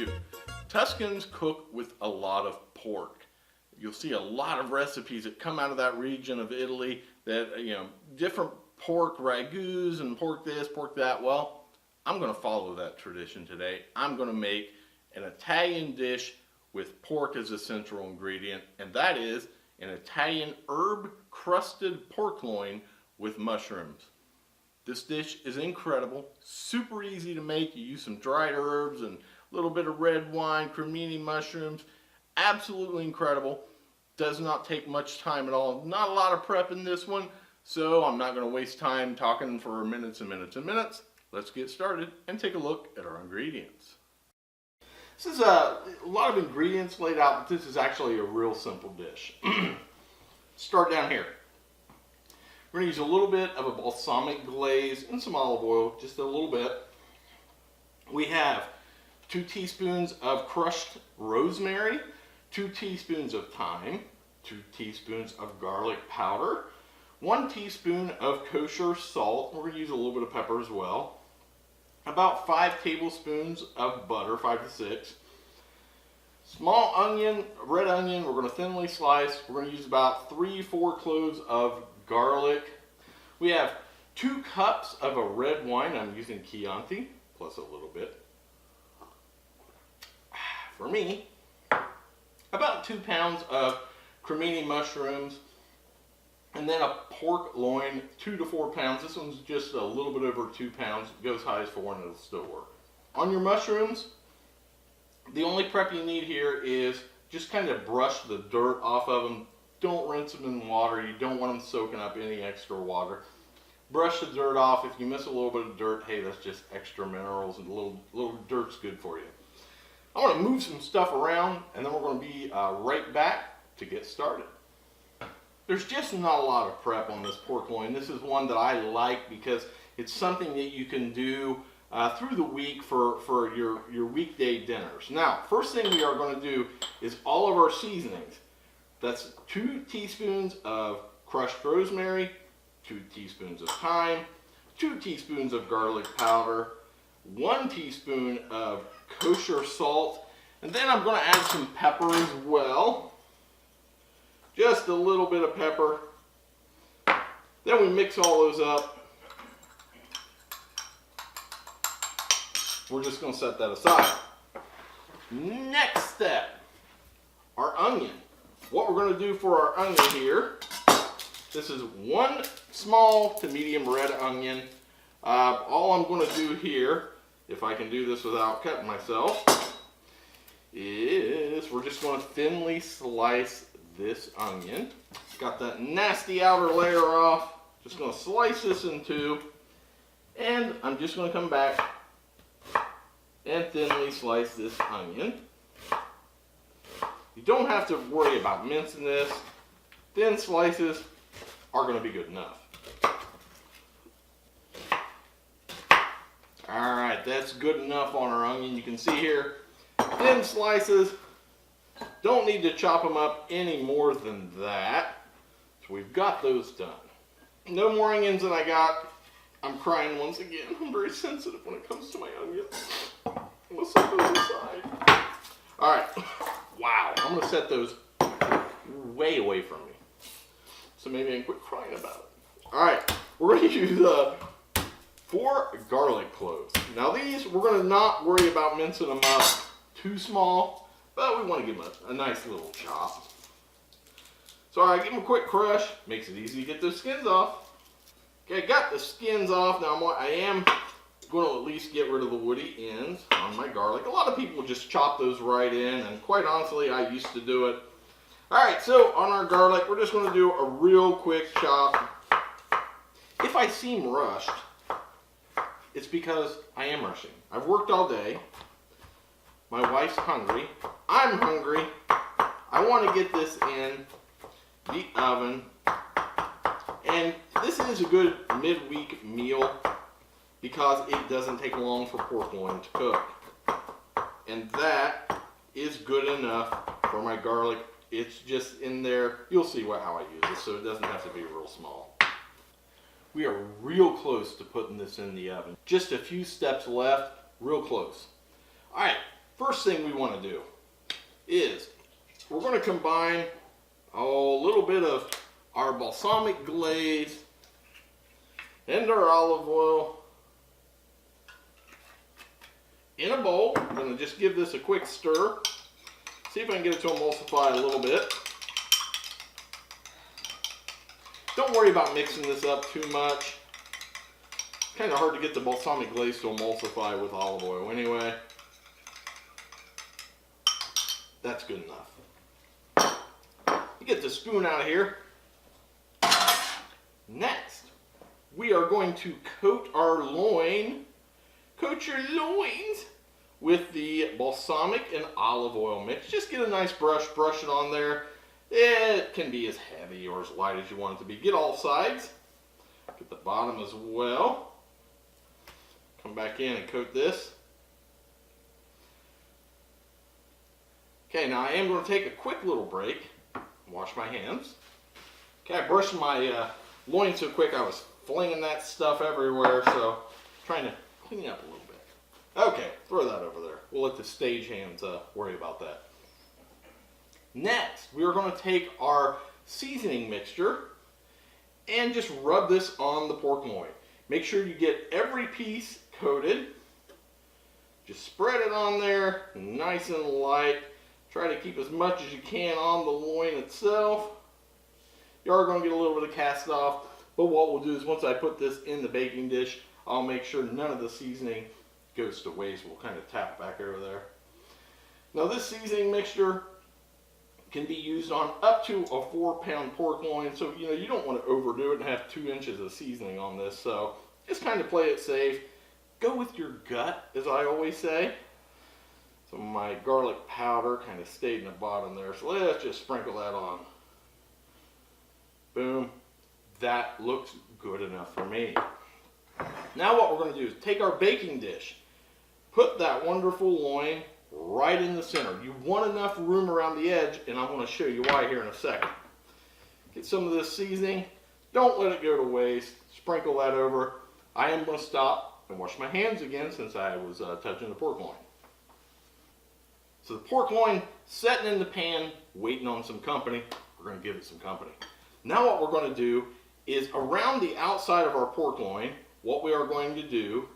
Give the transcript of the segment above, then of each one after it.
you. Tuscans cook with a lot of pork. You'll see a lot of recipes that come out of that region of Italy that, different pork ragouts and pork this, pork that. Well, I'm going to follow that tradition today. I'm going to make an Italian dish with pork as a central ingredient, and that is an Italian herb crusted pork loin with mushrooms. This dish is incredible, super easy to make. You use some dried herbs and a little bit of red wine, cremini mushrooms. Absolutely incredible. Does not take much time at all. Not a lot of prep in this one, so I'm not going to waste time talking for minutes and minutes and minutes. Let's get started and take a look at our ingredients. This is a lot of ingredients laid out, but this is actually a real simple dish. Start down here. We're going to use a little bit of a balsamic glaze and some olive oil, just a little bit. We have 2 teaspoons of crushed rosemary, 2 teaspoons of thyme, 2 teaspoons of garlic powder, 1 teaspoon of kosher salt. We're going to use a little bit of pepper as well. About 5 tablespoons of butter, 5 to 6. Small onion, red onion, we're going to thinly slice. We're going to use about 3-4 cloves of garlic. We have 2 cups of a red wine. I'm using Chianti, plus a little bit. For me, about 2 pounds of cremini mushrooms, and then a pork loin, 2 to 4 pounds. This one's just a little bit over 2 pounds. It goes high as 4 and it'll still work. On your mushrooms, the only prep you need here is just kind of brush the dirt off of them. Don't rinse them in water. You don't want them soaking up any extra water. Brush the dirt off. If you miss a little bit of dirt, hey, that's just extra minerals, and a little dirt's good for you. I want to move some stuff around, and then we're going to be right back to get started. There's just not a lot of prep on this pork loin. This is one that I like because it's something that you can do through the week for your weekday dinners. Now, first thing we are going to do is all of our seasonings. That's 2 teaspoons of crushed rosemary, 2 teaspoons of thyme, 2 teaspoons of garlic powder, 1 teaspoon of kosher salt, and then I'm going to add some pepper as well. Just a little bit of pepper. Then we mix all those up. We're just going to set that aside. Next step, our onion. What we're going to do for our onion here, this is 1 small to medium red onion. All I'm going to do here, if I can do this without cutting myself, is we're just going to thinly slice this onion. Got that nasty outer layer off. Just going to slice this in 2, and I'm just going to come back and thinly slice this onion. You don't have to worry about mincing this. Thin slices are going to be good enough. Alright, that's good enough on our onion. You can see here, thin slices. Don't need to chop them up any more than that. So we've got those done. No more onions than I got. I'm crying once again. I'm very sensitive when it comes to my onions. I'm going to set those aside. Alright. Wow. I'm going to set those way away from me. So maybe I can quit crying about it. Alright. We're going to use 4 garlic cloves. Now these, we're going to not worry about mincing them up too small. But we want to give them a nice little chop. So I give them a quick crush. Makes it easy to get those skins off. Okay, got the skins off. Now I am going to at least get rid of the woody ends on my garlic. A lot of people just chop those right in, and quite honestly, I used to do it. Alright, so on our garlic, we're just going to do a real quick chop. If I seem rushed, it's because I am rushing. I've worked all day. My wife's hungry. I'm hungry. I want to get this in the oven. And this is a good midweek meal because it doesn't take long for pork loin to cook. And that is good enough for my garlic. It's just in there. You'll see how I use it, so it doesn't have to be real small. We are real close to putting this in the oven. Just a few steps left, real close. All right. First first thing we want to do is we're going to combine a little bit of our balsamic glaze and our olive oil in a bowl. I'm going to just give this a quick stir. See if I can get it to emulsify a little bit. Don't worry about mixing this up too much. It's kind of hard to get the balsamic glaze to emulsify with olive oil anyway. That's good enough. You get the spoon out of here. Next, we are going to coat our loin. Coat your loins with the balsamic and olive oil mix. Just get a nice brush it on there. It can be as heavy or as light as you want it to be. Get all sides. Get the bottom as well. Come back in and coat this. Okay, now I am going to take a quick little break. Wash my hands. Okay, I brushed my loin so quick I was flinging that stuff everywhere, so trying to clean up a little bit. Okay, throw that over there. We'll let the stage hands worry about that. Next, we are going to take our seasoning mixture and just rub this on the pork loin. Make sure you get every piece coated. Just spread it on there, nice and light. Try to keep as much as you can on the loin itself. You are going to get a little bit of cast off, but what we'll do is once I put this in the baking dish, I'll make sure none of the seasoning goes to waste. We'll kind of tap back over there. Now this seasoning mixture can be used on up to a 4-pound pork loin, so you don't want to overdo it and have 2 inches of seasoning on this, so just kind of play it safe. Go with your gut, as I always say. So my garlic powder kind of stayed in the bottom there, so let's just sprinkle that on. Boom. That looks good enough for me. Now what we're going to do is take our baking dish, put that wonderful loin right in the center. You want enough room around the edge, and I'm going to show you why here in a second. Get some of this seasoning. Don't let it go to waste. Sprinkle that over. I am going to stop and wash my hands again since I was touching the pork loin. So the pork loin setting in the pan, waiting on some company. We're going to give it some company. Now what we're going to do is around the outside of our pork loin, what we are going to do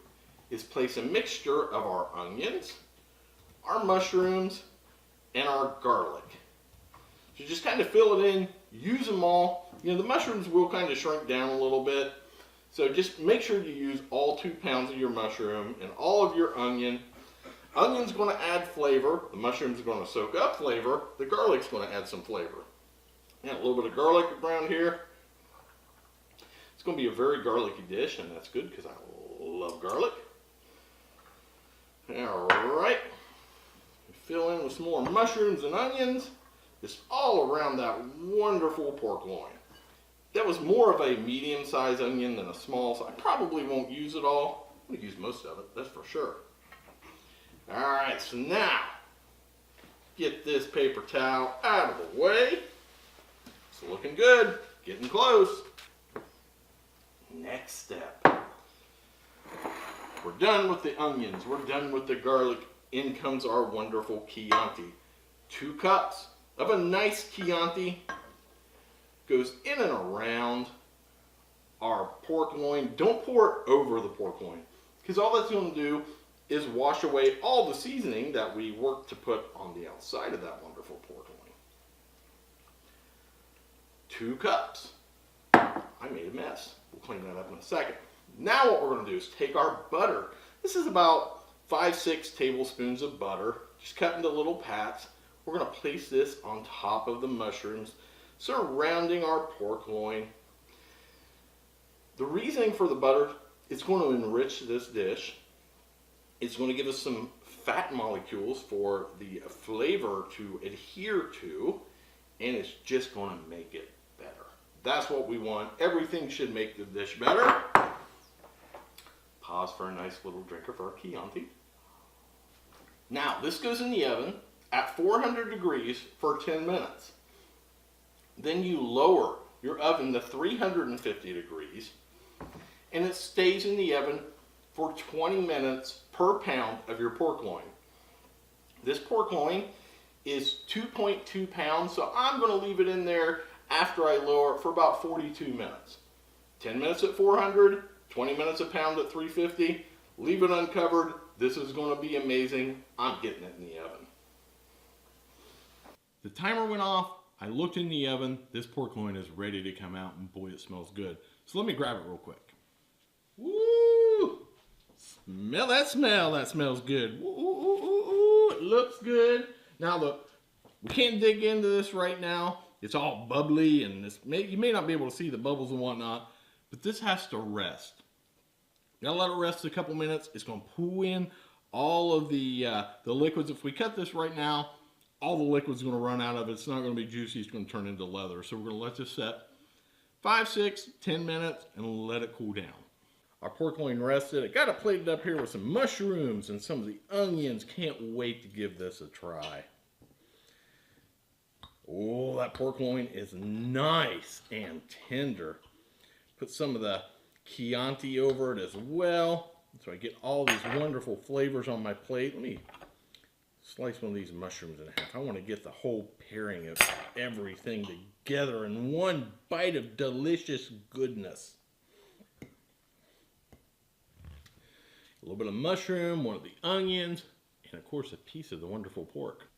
is place a mixture of our onions, our mushrooms, and our garlic. So just kind of fill it in, use them all. The mushrooms will kind of shrink down a little bit. So just make sure you use all 2 pounds of your mushroom and all of your onion. Onion's going to add flavor. The mushroom's going to soak up flavor. The garlic's going to add some flavor. And a little bit of garlic around here. It's going to be a very garlicky dish, and that's good because I love garlic. Alright. Fill in with some more mushrooms and onions. Just all around that wonderful pork loin. That was more of a medium-sized onion than a small, so I probably won't use it all. I'm going to use most of it, that's for sure. Alright, so now, get this paper towel out of the way. It's looking good, getting close. Next step. We're done with the onions, we're done with the garlic. In comes our wonderful Chianti. 2 cups of a nice Chianti goes in and around our pork loin. Don't pour it over the pork loin, because all that's going to do is wash away all the seasoning that we worked to put on the outside of that wonderful pork loin. 2 cups. I made a mess. We'll clean that up in a second. Now what we're going to do is take our butter. This is about 5-6 tablespoons of butter, just cut into little pats. We're going to place this on top of the mushrooms, surrounding our pork loin. The reasoning for the butter, it's going to enrich this dish. It's going to give us some fat molecules for the flavor to adhere to, and it's just going to make it better. That's what we want. Everything should make the dish better. Pause for a nice little drink of our Chianti. Now, this goes in the oven at 400 degrees for 10 minutes. Then you lower your oven to 350 degrees, and it stays in the oven for 20 minutes per pound of your pork loin. This pork loin is 2.2 pounds, so I'm going to leave it in there after I lower it for about 42 minutes. 10 minutes at 400, 20 minutes a pound at 350. Leave it uncovered. This is going to be amazing. I'm getting it in the oven. The timer went off. I looked in the oven. This pork loin is ready to come out, and boy, it smells good. So let me grab it real quick. Woo! Smell that smell. That smells good. Woo, ooh, ooh, ooh, ooh. It looks good. Now, look, we can't dig into this right now. It's all bubbly, and you may not be able to see the bubbles and whatnot, but this has to rest. You gotta let it rest a couple minutes. It's gonna pull in all of the liquids. If we cut this right now, all the liquid's gonna run out of it. It's not gonna be juicy. It's gonna turn into leather. So we're gonna let this set 5, 6, 10 minutes and let it cool down. Our pork loin rested. I got it plated up here with some mushrooms and some of the onions. Can't wait to give this a try. Oh, that pork loin is nice and tender. Put some of the chianti over it as well, so I get all these wonderful flavors on my plate. Let me slice one of these mushrooms in half. I want to get the whole pairing of everything together in one bite of delicious goodness. A little bit of mushroom, one of the onions, and of course a piece of the wonderful pork.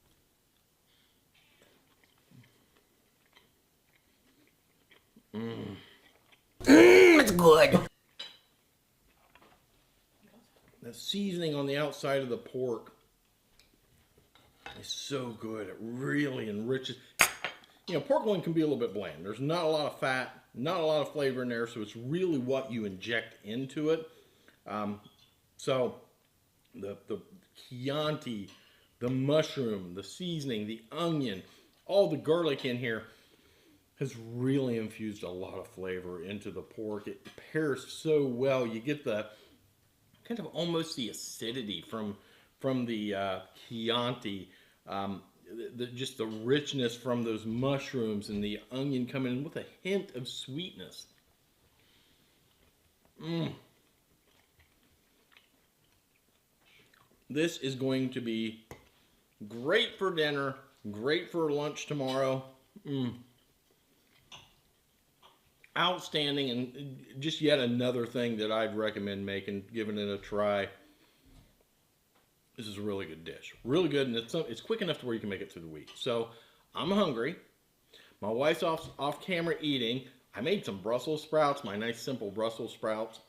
It's good. The seasoning on the outside of the pork is so good. It really enriches. You know, pork loin can be a little bit bland. There's not a lot of fat, not a lot of flavor in there, so it's really what you inject into it. So the chianti, the mushroom, the seasoning, the onion, all the garlic in here has really infused a lot of flavor into the pork. It pairs so well. You get the kind of almost the acidity from the Chianti, just the richness from those mushrooms and the onion coming in with a hint of sweetness. This is going to be great for dinner, great for lunch tomorrow. Outstanding, and just yet another thing that I'd recommend making, giving it a try. This is a really good dish. Really good, and it's quick enough to where you can make it through the week. So, I'm hungry. My wife's off camera eating. I made some Brussels sprouts, my nice simple Brussels sprouts.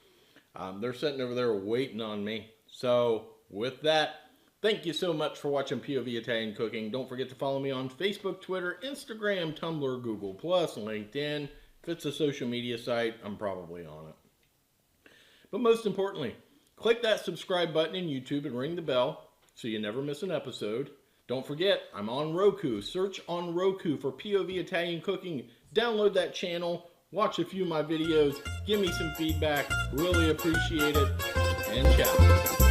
They're sitting over there waiting on me. So, with that, thank you so much for watching POV Italian Cooking. Don't forget to follow me on Facebook, Twitter, Instagram, Tumblr, Google+, LinkedIn. If it's a social media site, I'm probably on it. But most importantly, click that subscribe button in YouTube and ring the bell so you never miss an episode. Don't forget, I'm on Roku. Search on Roku for POV Italian Cooking. Download that channel. Watch a few of my videos. Give me some feedback. Really appreciate it. And ciao.